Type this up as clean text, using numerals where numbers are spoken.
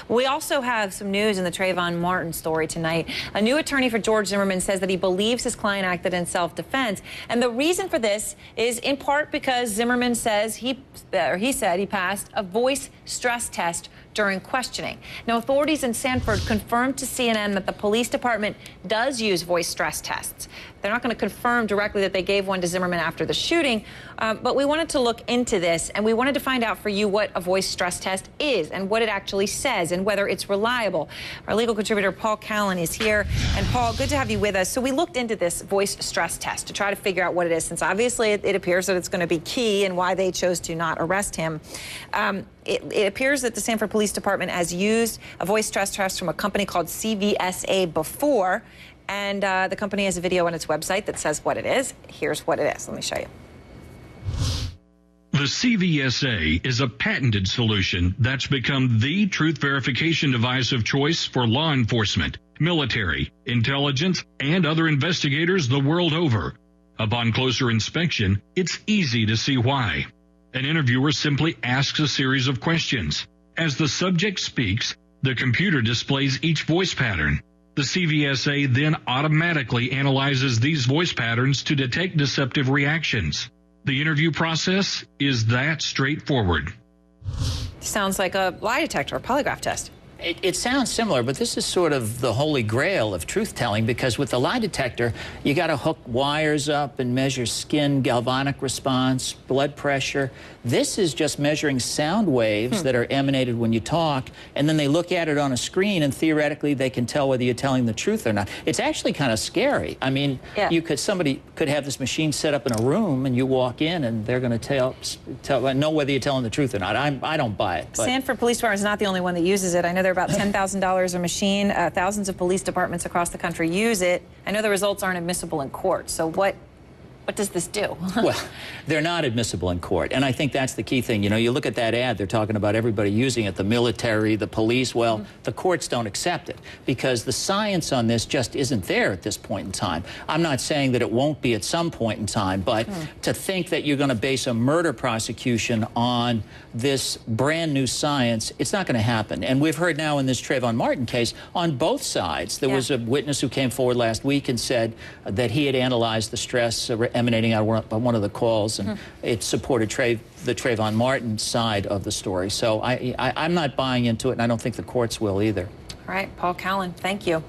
We also have some news in the Trayvon Martin story tonight. A new attorney for George Zimmerman says that he believes his client acted in self-defense. And the reason for this is in part because Zimmerman says he said he passed a voice stress test during questioning. Now, authorities in Sanford confirmed to CNN that the police department does use voice stress tests. They're not going to confirm directly that they gave one to Zimmerman after the shooting, but we wanted to look into this, and we wanted to find out for you what a voice stress test is and what it actually says and whether it's reliable. Our legal contributor, Paul Callan, is here. And Paul, good to have you with us. So we looked into this voice stress test to try to figure out what it is, since obviously it appears that it's going to be key in why they chose to not arrest him. It appears that the Sanford Police Department has used a voice stress test from a company called CVSA before, and the company has a video on its website that says what it is. Here's what it is. Let me show you. The CVSA is a patented solution that's become the truth verification device of choice for law enforcement, military, intelligence, and other investigators the world over. Upon closer inspection, it's easy to see why. An interviewer simply asks a series of questions. As the subject speaks, the computer displays each voice pattern. The CVSA then automatically analyzes these voice patterns to detect deceptive reactions. The interview process is that straightforward. Sounds like a lie detector or polygraph test. It sounds similar, but this is sort of the holy grail of truth-telling, because with the lie detector, you got to hook wires up and measure skin galvanic response, blood pressure. This is just measuring sound waves that are emanated when you talk, and then they look at it on a screen, and theoretically they can tell whether you're telling the truth or not. It's actually kind of scary. I mean, somebody could have this machine set up in a room, and you walk in, and they're going to know whether you're telling the truth or not. I don't buy it. But Sanford Police Department is not the only one that uses it. I know they're about $10,000 a machine. Thousands of police departments across the country use it. I know the results aren't admissible in court. So what does this do? Well, they're not admissible in court, and I think that's the key thing. You know, you look at that ad, they're talking about everybody using it, the military, the police. Well, the courts don't accept it because the science on this just isn't there at this point in time. I'm not saying that it won't be at some point in time, but to think that you're going to base a murder prosecution on this brand new science, it's not going to happen. And we've heard now in this Trayvon Martin case on both sides. There was a witness who came forward last week and said that he had analyzed the stress emanating out of one of the calls, and it supported the Trayvon Martin side of the story. So I'm not buying into it, and I don't think the courts will either. All right, Paul Callan, thank you.